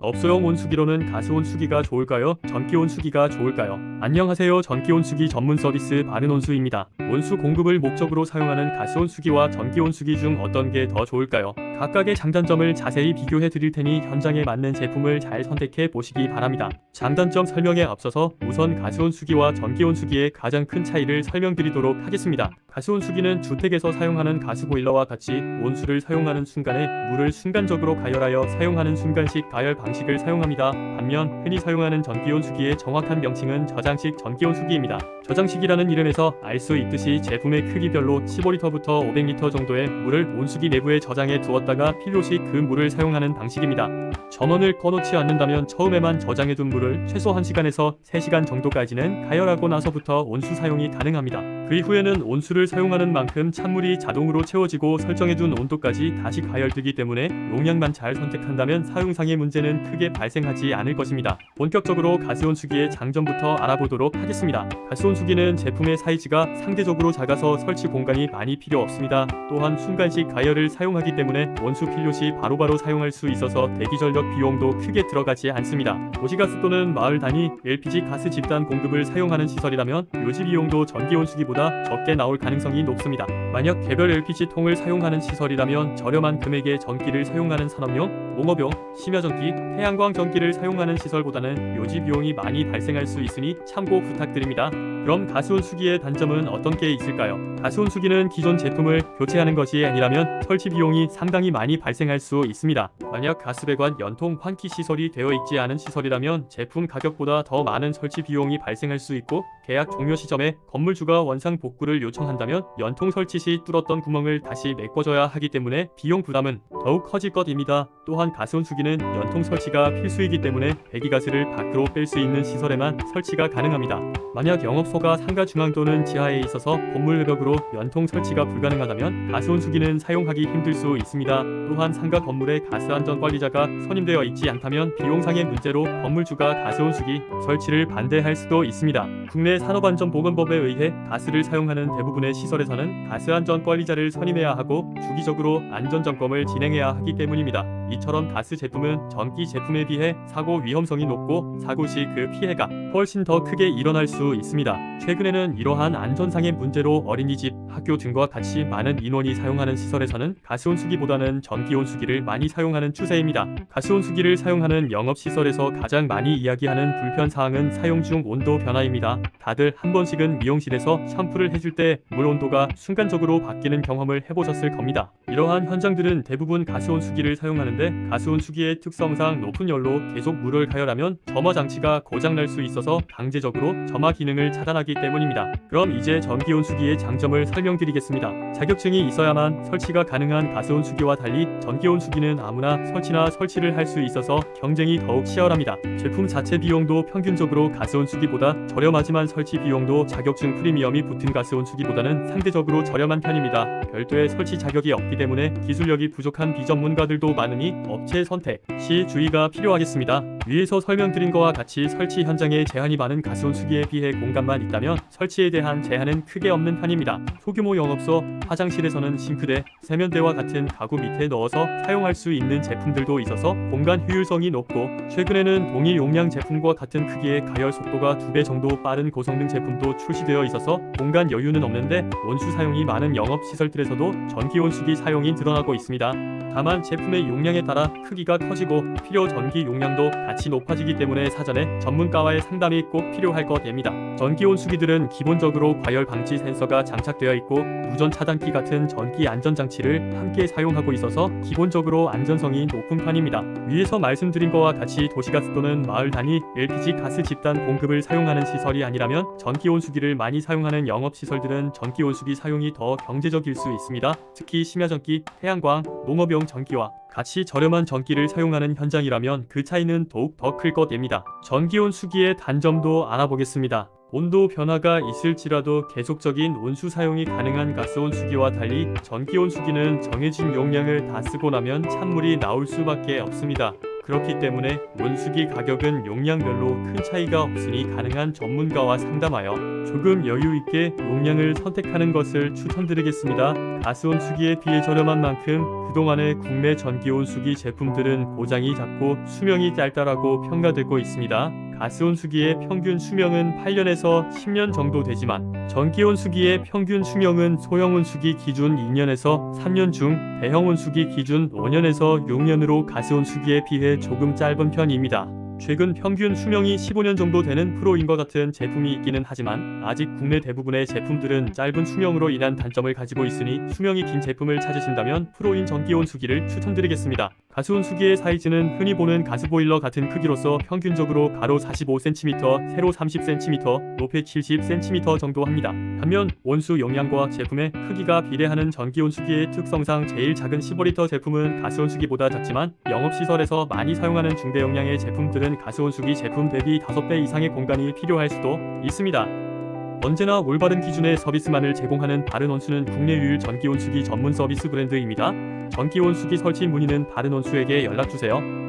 업소용 온수기로는 가스 온수기가 좋을까요? 전기 온수기가 좋을까요? 안녕하세요. 전기 온수기 전문 서비스 바른온수입니다. 온수 공급을 목적으로 사용하는 가스 온수기와 전기 온수기 중 어떤 게 더 좋을까요? 각각의 장단점을 자세히 비교해 드릴 테니 현장에 맞는 제품을 잘 선택해 보시기 바랍니다. 장단점 설명에 앞서서 우선 가스 온수기와 전기 온수기의 가장 큰 차이를 설명드리도록 하겠습니다. 가스 온수기는 주택에서 사용하는 가스보일러와 같이 온수를 사용하는 순간에 물을 순간적으로 가열하여 사용하는 순간식 가열 방식을 사용합니다. 반면 흔히 사용하는 전기 온수기의 정확한 명칭은 저장식 전기 온수기입니다. 저장식이라는 이름에서 알 수 있듯이 제품의 크기별로 15리터부터 500리터 정도의 물을 온수기 내부에 저장해 두었다가 필요시 그 물을 사용하는 방식입니다. 전원을 꺼놓지 않는다면 처음에만 저장해둔 물을 최소 1시간에서 3시간 정도까지는 가열하고 나서부터 온수 사용이 가능합니다. 그 이후에는 온수를 사용하는 만큼 찬물이 자동으로 채워지고 설정해둔 온도까지 다시 가열되기 때문에 용량만 잘 선택한다면 사용상의 문제는 크게 발생하지 않을 것입니다. 본격적으로 가스온수기의 장점부터 알아보도록 하겠습니다. 가스온수기는 제품의 사이즈가 상대적으로 작아서 설치 공간이 많이 필요 없습니다. 또한 순간식 가열을 사용하기 때문에 온수 필요시 바로바로 사용할 수 있어서 대기전력 비용도 크게 들어가지 않습니다. 도시가스 또는 마을 단위 LPG 가스 집단 공급을 사용하는 시설이라면 유지 비용도 전기 온수기보다 적게 나올 가능성이 높습니다. 만약 개별 LPG 통을 사용하는 시설이라면 저렴한 금액의 전기를 사용하는 산업용, 농업용, 심야전기, 태양광 전기를 사용하는 시설보다는 유지 비용이 많이 발생할 수 있으니 참고 부탁드립니다. 그럼 가스온수기의 단점은 어떤 게 있을까요? 가스온수기는 기존 제품을 교체하는 것이 아니라면 설치 비용이 상당히 많이 발생할 수 있습니다. 만약 가스배관 연통 환기 시설이 되어 있지 않은 시설이라면 제품 가격보다 더 많은 설치 비용이 발생할 수 있고, 계약 종료 시점에 건물주가 원상 복구를 요청한다면 연통 설치 시 뚫었던 구멍을 다시 메꿔줘야 하기 때문에 비용 부담은 더욱 커질 것입니다. 또한 가스온수기는 연통 설치가 필수이기 때문에 배기가스를 밖으로 뺄 수 있는 시설에만 설치가 가능합니다. 만약 영업소가 상가 중앙 또는 지하에 있어서 건물 외벽으로 연통 설치가 불가능하다면 가스온수기는 사용하기 힘들 수 있습니다. 또한 상가 건물에 가스안전관리자가 선임되어 있지 않다면 비용상의 문제로 건물주가 가스온수기 설치를 반대할 수도 있습니다. 국내 산업안전보건법에 의해 가스를 사용하는 대부분의 시설에서는 가스안전관리자를 선임해야 하고 주기적으로 안전점검을 진행해야 하기 때문입니다. 이처럼 가스 제품은 전기 제품에 비해 사고 위험성이 높고 사고 시 그 피해가 훨씬 더 크게 일어날 수 있습니다. 최근에는 이러한 안전상의 문제로 어린이집, 학교 등과 같이 많은 인원이 사용하는 시설에서는 가스온수기보다는 전기온수기를 많이 사용하는 추세입니다. 가스온수기를 사용하는 영업시설에서 가장 많이 이야기하는 불편사항은 사용 중 온도 변화입니다. 다들 한 번씩은 미용실에서 샴푸를 해줄 때 물 온도가 순간적으로 바뀌는 경험을 해보셨을 겁니다. 이러한 현장들은 대부분 가스온수기를 사용하는데 가스온수기의 특성상 높은 열로 계속 물을 가열하면 점화 장치가 고장날 수 있어서 강제적으로 점화 기능을 차단하기 때문입니다. 그럼 이제 전기온수기의 장점을 설명드리겠습니다. 자격증이 있어야만 설치가 가능한 가스온수기와 달리 전기온수기는 아무나 설치를 할 수 있어서 경쟁이 더욱 치열합니다. 제품 자체 비용도 평균적으로 가스온수기보다 저렴하지만 설치 비용도 자격증 프리미엄이 붙은 가스온수기보다는 상대적으로 저렴한 편입니다. 별도의 설치 자격이 없기 때문에 기술력이 부족한 비전문가들도 많으니 업체 선택 시 주의가 필요하겠습니다. 위에서 설명드린 것과 같이 설치 현장에 제한이 많은 가스온수기에 비해 공간만 있다면 설치에 대한 제한은 크게 없는 편입니다. 소규모 영업소, 화장실에서는 싱크대, 세면대와 같은 가구 밑에 넣어서 사용할 수 있는 제품들도 있어서 공간 효율성이 높고, 최근에는 동일 용량 제품과 같은 크기의 가열 속도가 2배 정도 빠른 고성능 제품도 출시되어 있어서 공간 여유는 없는데 온수 사용이 많은 영업시설들에서도 전기온수기 사용이 늘어나고 있습니다. 다만 제품의 용량에 따라 크기가 커지고 필요 전기 용량도 같이 높아지기 때문에 사전에 전문가와의 상담이 꼭 필요할 것입니다. 전기 온수기들은 기본적으로 과열 방지 센서가 장착되어 있고 무전 차단기 같은 전기 안전장치를 함께 사용하고 있어서 기본적으로 안전성이 높은 편입니다. 위에서 말씀드린 것과 같이 도시가스 또는 마을 단위 LPG 가스 집단 공급을 사용하는 시설이 아니라면 전기 온수기를 많이 사용하는 영업시설들은 전기 온수기 사용이 더 경제적일 수 있습니다. 특히 심야전기, 태양광, 농업용 전기와 같이 저렴한 전기를 사용하는 현장이라면 그 차이는 더욱 더 클 것입니다. 전기온수기의 단점도 알아보겠습니다. 온도 변화가 있을지라도 계속적인 온수 사용이 가능한 가스온수기와 달리 전기온수기는 정해진 용량을 다 쓰고 나면 찬물이 나올 수밖에 없습니다. 그렇기 때문에 온수기 가격은 용량별로 큰 차이가 없으니 가능한 전문가와 상담하여 조금 여유 있게 용량을 선택하는 것을 추천드리겠습니다. 가스온수기에 비해 저렴한 만큼 그동안의 국내 전기온수기 제품들은 고장이 잦고 수명이 짧다라고 평가되고 있습니다. 가스온수기의 평균 수명은 8년에서 10년 정도 되지만 전기온수기의 평균 수명은 소형온수기 기준 2년에서 3년 중 대형온수기 기준 5년에서 6년으로 가스온수기에 비해 조금 짧은 편입니다. 최근 평균 수명이 15년 정도 되는 프로인과 같은 제품이 있기는 하지만 아직 국내 대부분의 제품들은 짧은 수명으로 인한 단점을 가지고 있으니 수명이 긴 제품을 찾으신다면 프로인 전기온수기를 추천드리겠습니다. 가스온수기의 사이즈는 흔히 보는 가스보일러 같은 크기로서 평균적으로 가로 45cm, 세로 30cm, 높이 70cm 정도 합니다. 반면 온수 용량과 제품의 크기가 비례하는 전기온수기의 특성상 제일 작은 15L 제품은 가스온수기보다 작지만 영업시설에서 많이 사용하는 중대용량의 제품들은 가스온수기 제품 대비 5배 이상의 공간이 필요할 수도 있습니다. 언제나 올바른 기준의 서비스만을 제공하는 바른온수는 국내 유일 전기온수기 전문 서비스 브랜드입니다. 전기온수기 설치 문의는 바른온수에게 연락주세요.